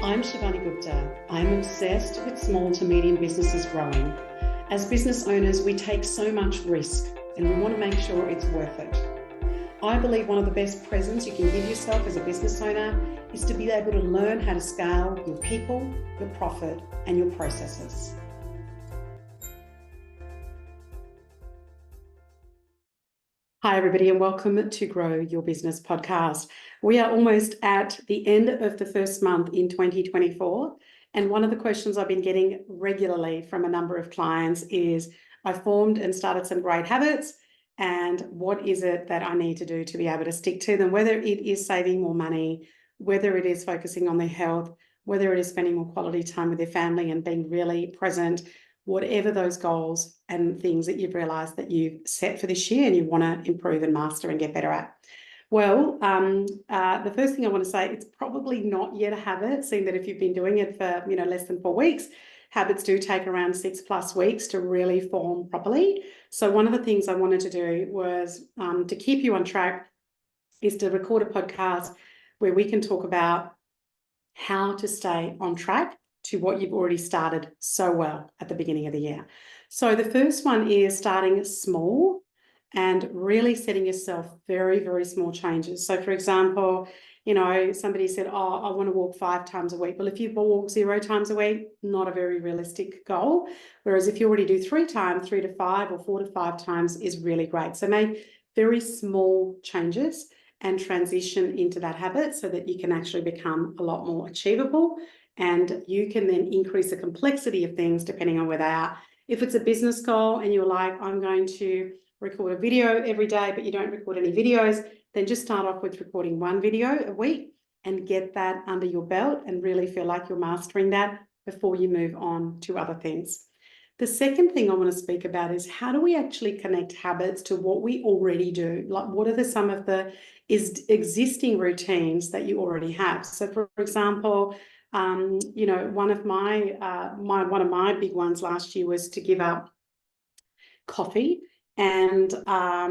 I'm Shivani Gupta. I'm obsessed with small to medium businesses growing. As business owners, we take so much risk and we want to make sure it's worth it. I believe one of the best presents you can give yourself as a business owner is to be able to learn how to scale your people, your profit, and your processes. Hi, everybody, and welcome to Grow Your Business podcast. We are almost at the end of the first month in 2024. And one of the questions I've been getting regularly from a number of clients is, I formed and started some great habits, and what is it that I need to do to be able to stick to them, whether it is saving more money, whether it is focusing on their health, whether it is spending more quality time with their family and being really present, whatever those goals and things that you've realised that you've set for this year and you want to improve and master and get better at. Well, the first thing I want to say, it's probably not yet a habit, seeing that if you've been doing it for less than 4 weeks, habits do take around 6+ weeks to really form properly. So one of the things I wanted to do was to keep you on track is to record a podcast where we can talk about how to stay on track to what you've already started so well at the beginning of the year. So the first one is starting small and really setting yourself very, very small changes. So for example, somebody said, oh, I want to walk 5 times a week. Well, if you walk 0 times a week, not a very realistic goal. Whereas if you already do 3 times, 3 to 5 or 4 to 5 times is really great. So make very small changes and transition into that habit so that you can actually become a lot more achievable. And you can then increase the complexity of things depending on where they are. If it's a business goal and you're like, I'm going to record a video every day, but you don't record any videos, then just start off with recording 1 video a week and get that under your belt and really feel like you're mastering that before you move on to other things. The second thing I want to speak about is, how do we actually connect habits to what we already do? Like, what are some of the existing routines that you already have? So for example, one of my big ones last year was to give up coffee, but I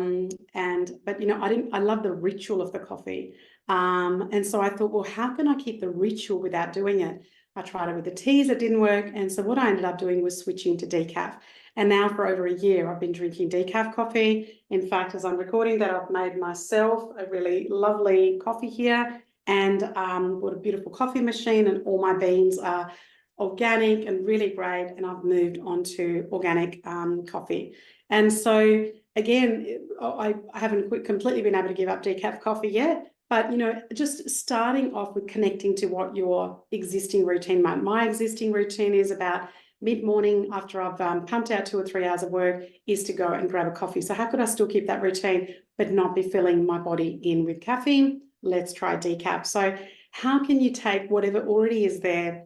love the ritual of the coffee, and so I thought, well, how can I keep the ritual without doing it? I tried it with the teas, it didn't work, and so what I ended up doing was switching to decaf. And now for over a year, I've been drinking decaf coffee. In fact, as I'm recording that, I've made myself a really lovely coffee here, and bought a beautiful coffee machine, and all my beans are organic and really great, and I've moved on to organic coffee. And so again, I haven't completely been able to give up decaf coffee yet, but just starting off with connecting to what your existing routine might. My existing routine is about mid-morning after I've pumped out 2 or 3 hours of work is to go and grab a coffee. So how could I still keep that routine but not be filling my body in with caffeine? Let's try decaf. So how can you take whatever already is there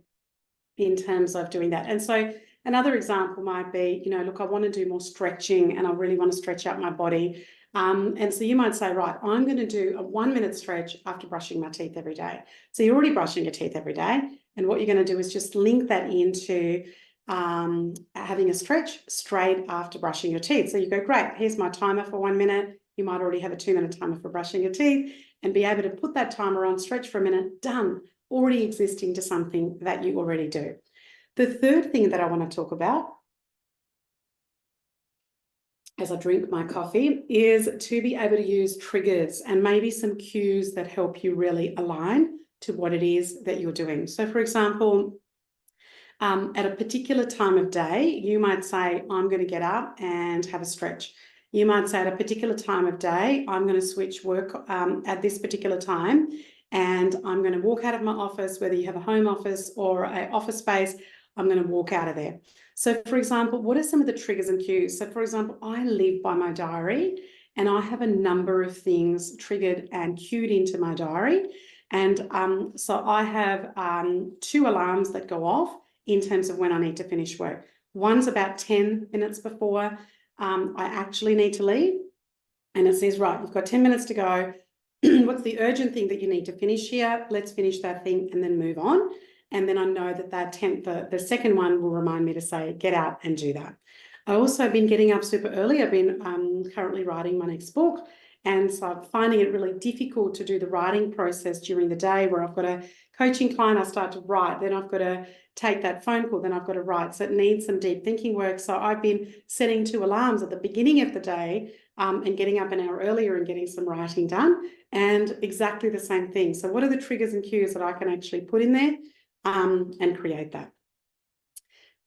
in terms of doing that? And so another example might be, look, I want to do more stretching and I really want to stretch out my body. And so you might say, right, I'm going to do a 1-minute stretch after brushing my teeth every day. So you're already brushing your teeth every day. And what you're going to do is just link that into having a stretch straight after brushing your teeth. So you go, great, here's my timer for 1 minute. You might already have a 2-minute timer for brushing your teeth and be able to put that timer on, stretch for a minute, done, already existing to something that you already do. The third thing that I want to talk about as I drink my coffee is to be able to use triggers and maybe some cues that help you really align to what it is that you're doing. So for example, at a particular time of day, you might say, I'm going to get up and have a stretch. You might say at a particular time of day, I'm going to switch work at this particular time, and I'm going to walk out of my office, whether you have a home office or an office space, I'm going to walk out of there. So for example, what are some of the triggers and cues? So for example, I live by my diary and I have a number of things triggered and cued into my diary. And so I have 2 alarms that go off in terms of when I need to finish work. One's about 10 minutes before I actually need to leave. And it says, right, you've got 10 minutes to go. What's the urgent thing that you need to finish here? Let's finish that thing and then move on. And then I know that the second one will remind me to say, get out and do that. I also have been getting up super early. I've been currently writing my next book. And so I'm finding it really difficult to do the writing process during the day, where I've got a coaching client, I start to write, then I've got to take that phone call, then I've got to write. So it needs some deep thinking work. So I've been setting 2 alarms at the beginning of the day and getting up an hour earlier and getting some writing done, and exactly the same thing. So what are the triggers and cues that I can actually put in there and create that?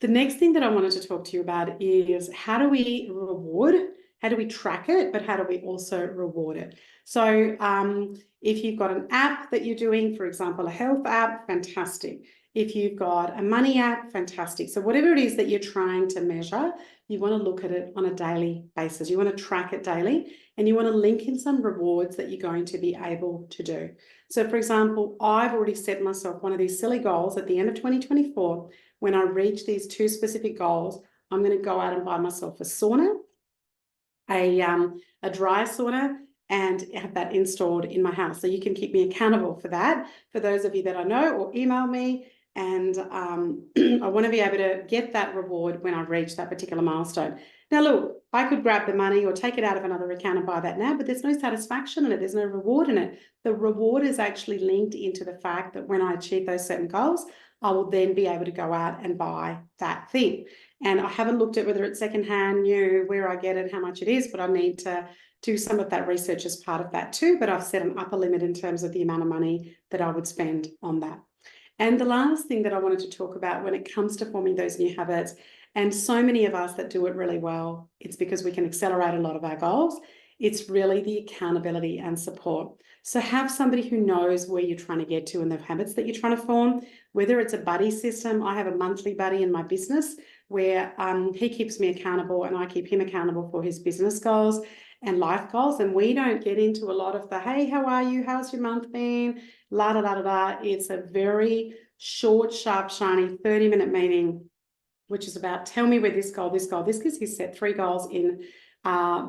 The next thing that I wanted to talk to you about is how do we track it, but how do we also reward it? So if you've got an app that you're doing, for example, a health app, fantastic. If you've got a money app, fantastic. So whatever it is that you're trying to measure, you want to look at it on a daily basis. You want to track it daily, and you want to link in some rewards that you're going to be able to do. So for example, I've already set myself one of these silly goals at the end of 2024. When I reach these 2 specific goals, I'm going to go out and buy myself a sauna, a dry sauna, and have that installed in my house. So you can keep me accountable for that, for those of you that I know, or email me. And I want to be able to get that reward when I reach that particular milestone. Now, look, I could grab the money or take it out of another account and buy that now, but there's no satisfaction in it. There's no reward in it. The reward is actually linked into the fact that when I achieve those certain goals, I will then be able to go out and buy that thing. And I haven't looked at whether it's secondhand, new, where I get it, how much it is, but I need to do some of that research as part of that too. But I've set an upper limit in terms of the amount of money that I would spend on that. And the last thing that I wanted to talk about when it comes to forming those new habits, and so many of us that do it really well, it's because we can accelerate a lot of our goals. It's really the accountability and support. So have somebody who knows where you're trying to get to and the habits that you're trying to form, whether it's a buddy system. I have a monthly buddy in my business where he keeps me accountable and I keep him accountable for his business goals and life goals. And we don't get into a lot of the, hey, how are you? How's your month been? La da da da da. It's a very short, sharp, shiny 30-minute meeting, which is about tell me where this goal, because he's set 3 goals in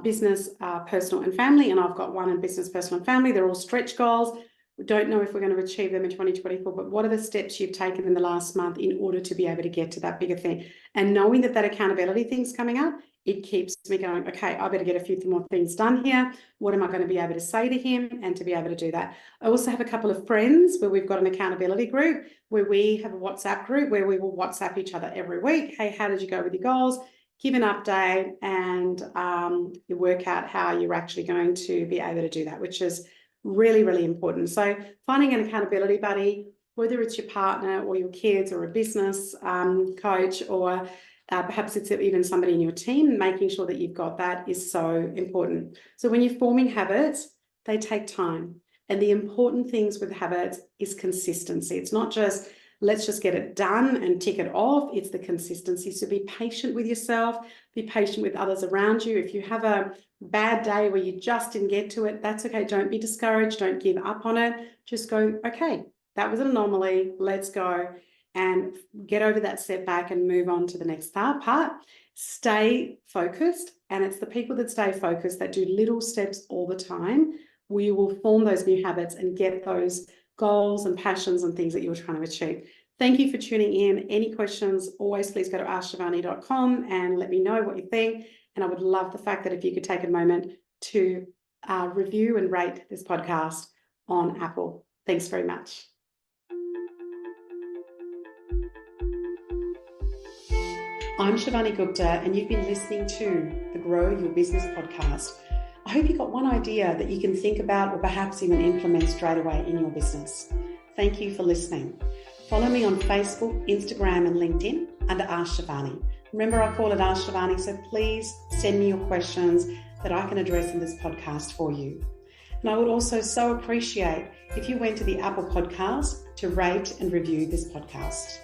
business, personal and family. And I've got 1 in business, personal and family. They're all stretch goals. We don't know if we're going to achieve them in 2024, but what are the steps you've taken in the last month in order to be able to get to that bigger thing? And knowing that that accountability thing's coming up, it keeps me going, okay, I better get a few more things done here. What am I going to be able to say to him and to be able to do that? I also have a couple of friends where we've got an accountability group, where we have a WhatsApp group where we will WhatsApp each other every week. Hey, how did you go with your goals? Give an update, and you work out how you're actually going to be able to do that, which is really, really important. So finding an accountability buddy, whether it's your partner or your kids or a business coach, or perhaps it's even somebody in your team, making sure that you've got that is so important. So when you're forming habits, they take time. And the important things with habits is consistency. It's not just, let's just get it done and tick it off. It's the consistency. So be patient with yourself, be patient with others around you. If you have a bad day where you just didn't get to it, that's okay. Don't be discouraged. Don't give up on it. Just go, okay, that was an anomaly. Let's go and get over that setback and move on to the next part. Stay focused. And it's the people that stay focused that do little steps all the time. We will form those new habits and get those goals and passions and things that you're trying to achieve. Thank you for tuning in. Any questions, always please go to askshivani.com and let me know what you think. And I would love the fact that if you could take a moment to review and rate this podcast on Apple. Thanks very much. I'm Shivani Gupta, and you've been listening to the Grow Your Business podcast. I hope you got one idea that you can think about or perhaps even implement straight away in your business. Thank you for listening. Follow me on Facebook, Instagram, and LinkedIn under Ask Shivani. Remember, I call it Ask Shivani, so please send me your questions that I can address in this podcast for you. And I would also so appreciate if you went to the Apple Podcast to rate and review this podcast.